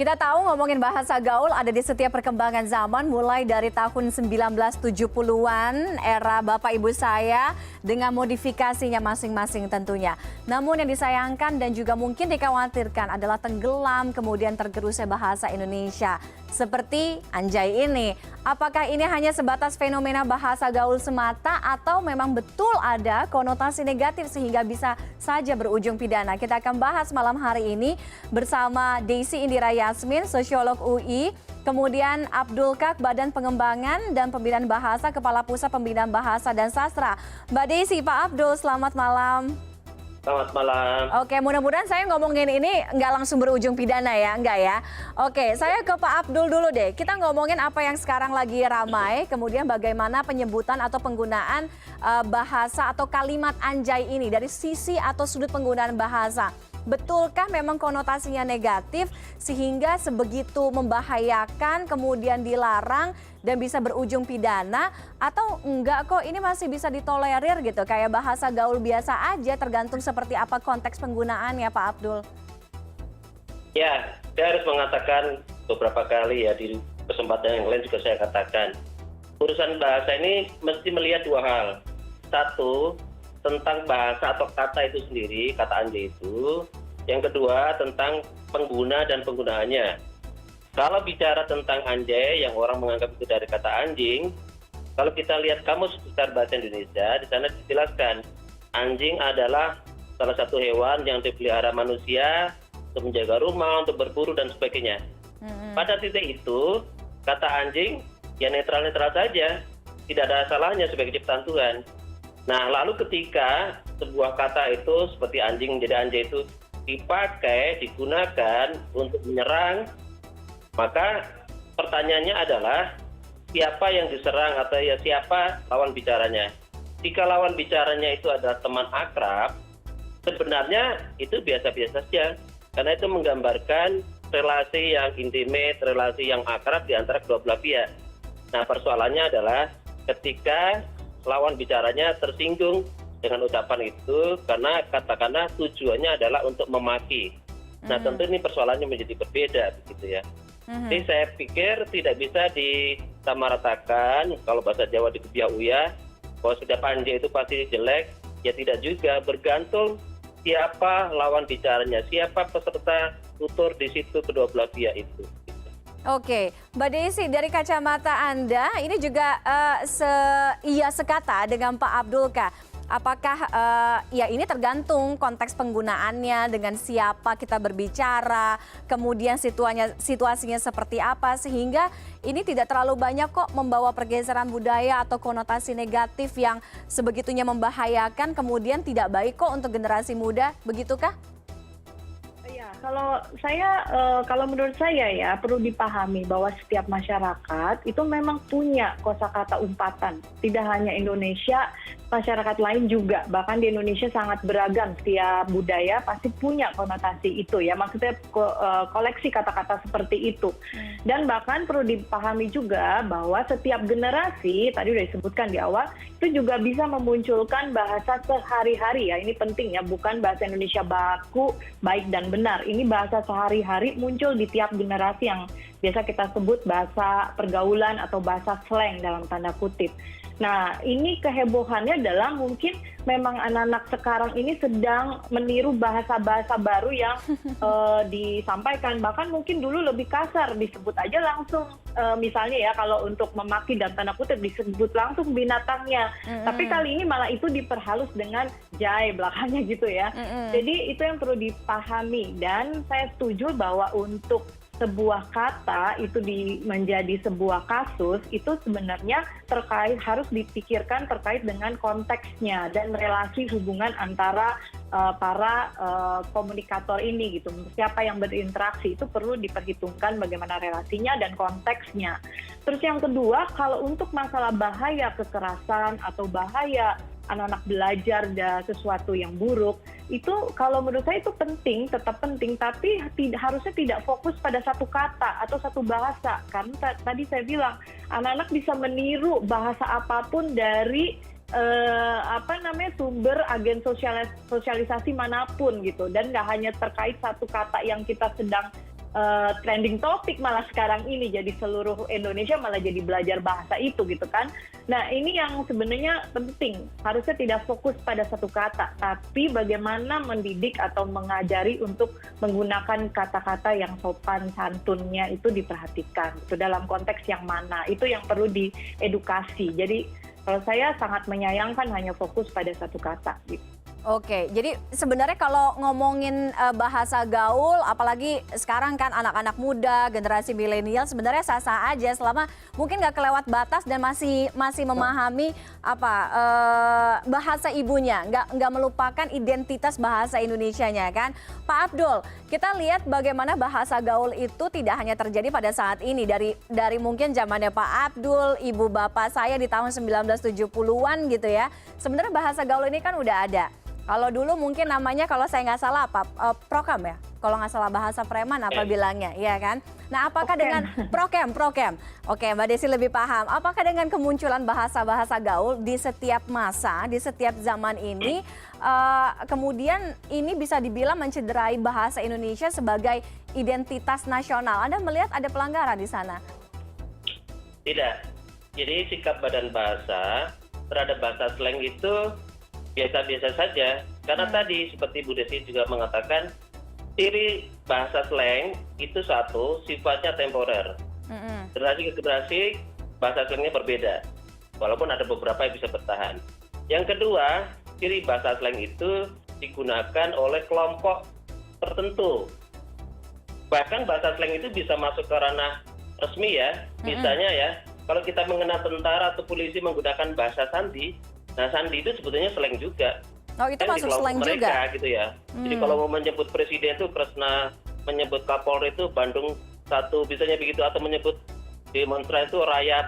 Kita tahu ngomongin bahasa gaul ada di setiap perkembangan zaman mulai dari tahun 1970-an era Bapak Ibu saya dengan modifikasinya masing-masing tentunya. Namun yang disayangkan dan juga mungkin dikhawatirkan adalah tenggelam kemudian tergerusnya bahasa Indonesia. Seperti anjay ini. Apakah ini hanya sebatas fenomena bahasa gaul semata atau memang betul ada konotasi negatif sehingga bisa saja berujung pidana? Kita akan bahas malam hari ini bersama Desi Indira Yasmin, sosiolog UI, kemudian Abdul Kak, Badan Pengembangan dan Pembinaan Bahasa, Kepala Pusat Pembinaan Bahasa dan Sastra. Mbak Desi, Pak Abdul, selamat malam. Selamat malam. Oke, mudah-mudahan saya ngomongin ini nggak langsung berujung pidana ya, enggak ya? Oke, saya ke Pak Abdul dulu deh. Kita ngomongin apa yang sekarang lagi ramai, kemudian bagaimana penyebutan atau penggunaan bahasa atau kalimat anjay ini dari sisi atau sudut penggunaan bahasa. Betulkah memang konotasinya negatif sehingga sebegitu membahayakan kemudian dilarang dan bisa berujung pidana atau enggak kok ini masih bisa ditolerir gitu kayak bahasa gaul biasa aja tergantung seperti apa konteks penggunaannya Pak Abdul? Ya, saya harus mengatakan beberapa kali ya di kesempatan yang lain juga saya katakan urusan bahasa ini mesti melihat dua hal. Satu, tentang bahasa atau kata itu sendiri, kata anjay itu. Yang kedua, tentang pengguna dan penggunaannya. Kalau bicara tentang anjay, yang orang menganggap itu dari kata anjing, kalau kita lihat kamus besar bahasa Indonesia, di sana dijelaskan, anjing adalah salah satu hewan yang dipelihara manusia untuk menjaga rumah, untuk berburu, dan sebagainya. Pada titik itu, kata anjing ya netral-netral saja, tidak ada salahnya sebagai ciptaan Tuhan. Nah, lalu ketika sebuah kata itu seperti anjing menjadi anjay itu dipakai, digunakan untuk menyerang, maka pertanyaannya adalah siapa yang diserang atau ya siapa lawan bicaranya. Jika lawan bicaranya itu adalah teman akrab, sebenarnya itu biasa-biasa saja, karena itu menggambarkan relasi yang intimate, relasi yang akrab di antara kedua belah pihak. Nah, persoalannya adalah ketika lawan bicaranya tersinggung dengan ucapan itu karena katakanlah tujuannya adalah untuk memaki. Nah, tentu ini persoalannya menjadi berbeda begitu ya. Jadi saya pikir tidak bisa disamaratakan kalau bahasa Jawa dikebiah uyah bahwa setiap anjay itu pasti jelek, ya tidak juga, bergantung siapa lawan bicaranya, siapa peserta tutur di situ kedua belah pihak itu. Oke, Mbak Desi, dari kacamata Anda, ini juga sekata dengan Pak Abdul Kak. Apakah ya ini tergantung konteks penggunaannya, dengan siapa kita berbicara, kemudian situasinya seperti apa, sehingga ini tidak terlalu banyak kok membawa pergeseran budaya atau konotasi negatif yang sebegitunya membahayakan, kemudian tidak baik kok untuk generasi muda, begitukah? Kalau menurut saya ya perlu dipahami bahwa setiap masyarakat itu memang punya kosakata umpatan. Tidak hanya Indonesia, masyarakat lain juga. Bahkan di Indonesia sangat beragam. Setiap budaya pasti punya konotasi itu ya. Maksudnya koleksi kata-kata seperti itu. Dan bahkan perlu dipahami juga bahwa setiap generasi, tadi sudah disebutkan di awal, itu juga bisa memunculkan bahasa sehari-hari ya. Ini penting ya, bukan bahasa Indonesia baku, baik dan benar. Ini bahasa sehari-hari muncul di tiap generasi yang biasa kita sebut bahasa pergaulan atau bahasa slang dalam tanda kutip. Nah, ini kehebohannya adalah mungkin memang anak-anak sekarang ini sedang meniru bahasa-bahasa baru yang disampaikan. Bahkan mungkin dulu lebih kasar, disebut aja langsung. Misalnya ya, kalau untuk memaki dan tanda kutip disebut langsung binatangnya. Tapi kali ini malah itu diperhalus dengan jay belakangnya gitu ya. Jadi itu yang perlu dipahami. Dan saya setuju bahwa untuk sebuah kata itu menjadi sebuah kasus itu sebenarnya harus dipikirkan terkait dengan konteksnya dan relasi hubungan antara para komunikator ini gitu. Siapa yang berinteraksi itu perlu diperhitungkan bagaimana relasinya dan konteksnya. Terus yang kedua, kalau untuk masalah bahaya kekerasan atau bahaya anak-anak belajar dan sesuatu yang buruk, itu kalau menurut saya itu penting, tetap penting, tapi harusnya tidak fokus pada satu kata atau satu bahasa. Karena tadi saya bilang, anak-anak bisa meniru bahasa apapun dari sumber agen sosialisasi manapun gitu, dan nggak hanya terkait satu kata yang kita sedang trending topik malah sekarang ini, jadi seluruh Indonesia malah jadi belajar bahasa itu gitu kan. Nah ini yang sebenarnya penting, harusnya tidak fokus pada satu kata, tapi bagaimana mendidik atau mengajari untuk menggunakan kata-kata yang sopan santunnya itu diperhatikan. Itu dalam konteks yang mana, itu yang perlu diedukasi. Jadi kalau saya sangat menyayangkan hanya fokus pada satu kata gitu. Oke, jadi sebenarnya kalau ngomongin bahasa gaul, apalagi sekarang kan anak-anak muda, generasi milenial, sebenarnya sah-sah aja selama mungkin nggak kelewat batas dan masih memahami bahasa ibunya, nggak melupakan identitas bahasa Indonesianya kan. Pak Abdul, kita lihat bagaimana bahasa gaul itu tidak hanya terjadi pada saat ini, dari mungkin zamannya Pak Abdul, ibu bapak saya di tahun 1970-an gitu ya. Sebenarnya bahasa gaul ini kan udah ada. Kalau dulu mungkin namanya, kalau saya nggak salah prokem ya, kalau nggak salah bahasa preman apa bilangnya, ya kan? Nah apakah dengan prokem, oke Mbak Desi lebih paham, apakah dengan kemunculan bahasa-bahasa gaul di setiap masa, di setiap zaman ini, kemudian ini bisa dibilang mencederai bahasa Indonesia sebagai identitas nasional? Anda melihat ada pelanggaran di sana? Tidak, jadi sikap Badan Bahasa terhadap bahasa slang itu biasa-biasa saja, karena tadi seperti Bu Desi juga mengatakan, ciri bahasa slang itu satu, sifatnya temporer. Generasi ke generasi bahasa slangnya berbeda, walaupun ada beberapa yang bisa bertahan. Yang kedua, ciri bahasa slang itu digunakan oleh kelompok tertentu. Bahkan bahasa slang itu bisa masuk ke ranah resmi ya, misalnya ya, kalau kita mengenal tentara atau polisi menggunakan bahasa sandi, nah sandi itu sebetulnya slang juga. Oh itu kan masuk slang mereka, juga? Gitu ya. Jadi kalau mau menyebut presiden itu Kresna, menyebut Kapolri itu Bandung 1, misalnya begitu, atau menyebut demonstran itu rakyat,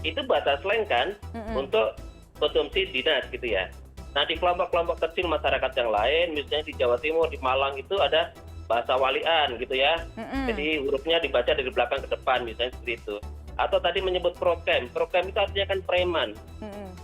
itu bahasa slang kan untuk konsumsi dinas gitu ya. Nah di kelompok-kelompok kecil masyarakat yang lain, misalnya di Jawa Timur, di Malang itu ada bahasa walian gitu ya. Jadi hurufnya dibaca dari belakang ke depan, misalnya seperti itu. Atau tadi menyebut prokem itu artinya kan preman.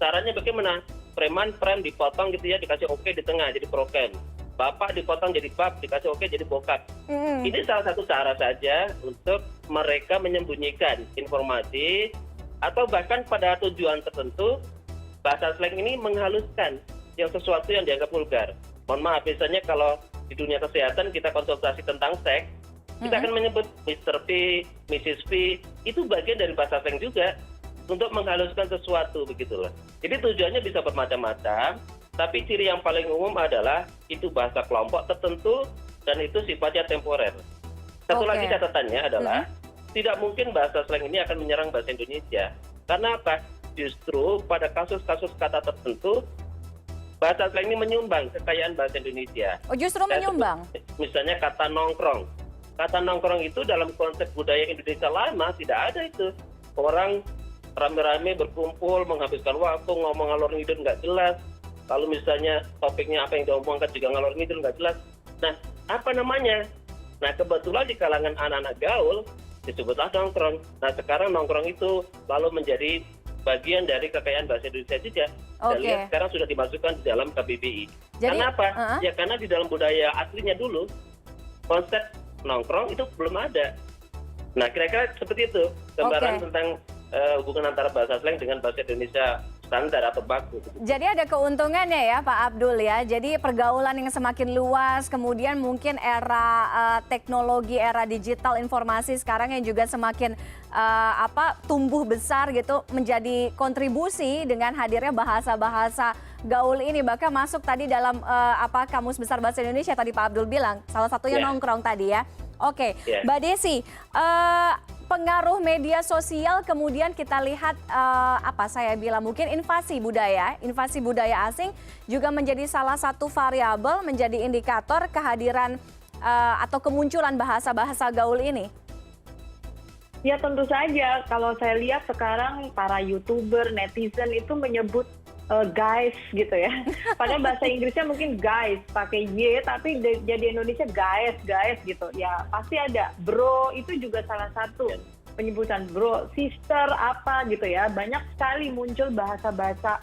Caranya bagaimana? Preman, prem dipotong gitu ya, dikasih oke di tengah jadi prokem. Bapak dipotong jadi bab, dikasih oke jadi bokap. Ini salah satu cara saja untuk mereka menyembunyikan informasi, atau bahkan pada tujuan tertentu bahasa slang ini menghaluskan yang sesuatu yang dianggap vulgar. Mohon maaf, misalnya kalau di dunia kesehatan kita konsultasi tentang seks, kita akan menyebut Mr. P, Mrs. P, itu bagian dari bahasa slang juga untuk menghaluskan sesuatu begitulah. Jadi tujuannya bisa bermacam-macam, tapi ciri yang paling umum adalah itu bahasa kelompok tertentu dan itu sifatnya temporer. Satu lagi catatannya adalah tidak mungkin bahasa slang ini akan menyerang bahasa Indonesia. Karena apa? Justru pada kasus-kasus kata tertentu bahasa slang ini menyumbang kekayaan bahasa Indonesia. Oh justru menyumbang? Misalnya kata nongkrong. Kata nongkrong itu dalam konsep budaya Indonesia lama tidak ada itu. Orang rame-rame berkumpul, menghabiskan waktu, ngomong ngalor ngidul nggak jelas. Lalu misalnya topiknya apa yang diomongkan juga ngalor ngidul nggak jelas. Nah, apa namanya? Nah, kebetulan di kalangan anak-anak gaul disebutlah nongkrong. Nah, sekarang nongkrong itu lalu menjadi bagian dari kekayaan bahasa Indonesia juga. Dan lihat sekarang sudah dimasukkan di dalam KBBI. Jadi, kenapa? Ya karena di dalam budaya aslinya dulu konsep nongkrong itu belum ada. Nah, kira-kira seperti itu gambaran tentang hubungan antara bahasa slang dengan bahasa Indonesia standar atau baku. Jadi ada keuntungannya ya Pak Abdul ya. Jadi pergaulan yang semakin luas, kemudian mungkin era teknologi, era digital informasi sekarang yang juga semakin tumbuh besar gitu, menjadi kontribusi dengan hadirnya bahasa-bahasa gaul ini. Bahkan masuk tadi dalam Kamus Besar Bahasa Indonesia tadi Pak Abdul bilang, salah satunya nongkrong tadi ya. Oke, Mbak Desi, pengaruh media sosial kemudian kita lihat saya bilang mungkin invasi budaya asing juga menjadi salah satu variabel, menjadi indikator kehadiran atau kemunculan bahasa-bahasa gaul ini. Ya tentu saja, kalau saya lihat sekarang para YouTuber, netizen itu menyebut guys gitu ya. Padahal bahasa Inggrisnya mungkin guys pakai Y, tapi jadi Indonesia guys gitu. Ya pasti ada. Bro itu juga salah satu penyebutan, bro, sister apa gitu ya. Banyak sekali muncul bahasa-bahasa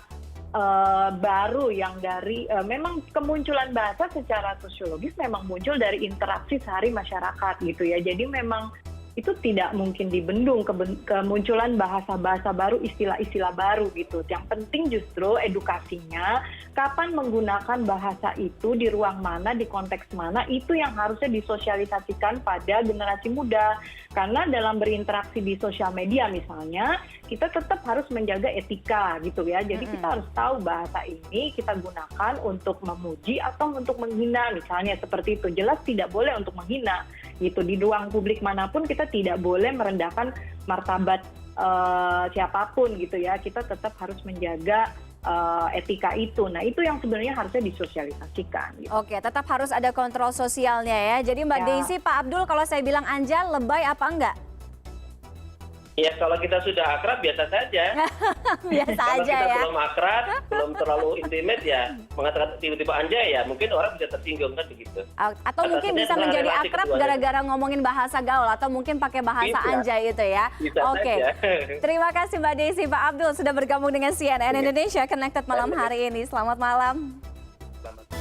baru yang dari memang kemunculan bahasa secara sosiologis memang muncul dari interaksi sehari masyarakat gitu ya. Jadi memang itu tidak mungkin dibendung kemunculan bahasa-bahasa baru, istilah-istilah baru gitu. Yang penting justru edukasinya, kapan menggunakan bahasa itu, di ruang mana, di konteks mana, itu yang harusnya disosialisasikan pada generasi muda. Karena dalam berinteraksi di sosial media misalnya, kita tetap harus menjaga etika gitu ya. Jadi kita harus tahu bahasa ini kita gunakan untuk memuji atau untuk menghina misalnya, seperti itu. Jelas tidak boleh untuk menghina gitu. Di ruang publik manapun kita tidak boleh merendahkan martabat siapapun gitu ya. Kita tetap harus menjaga etika itu. Nah, itu yang sebenarnya harusnya disosialisasikan. Gitu. Oke, tetap harus ada kontrol sosialnya ya. Jadi Mbak Desi, Pak Abdul, kalau saya bilang anja, lebay apa enggak? Ya, kalau kita sudah akrab biasa saja. Biasa Kalau aja kita ya. belum akrab, belum terlalu intimate ya, mengatakan tiba-tiba anja ya, mungkin orang bisa tersinggung kan begitu. Atau mungkin bisa menjadi akrab gara-gara ngomongin bahasa gaul atau mungkin pakai bahasa anjay itu ya. Oke. Terima kasih Mbak Desi, Pak Abdul sudah bergabung dengan CNN Indonesia Connected malam hari ini. Selamat malam.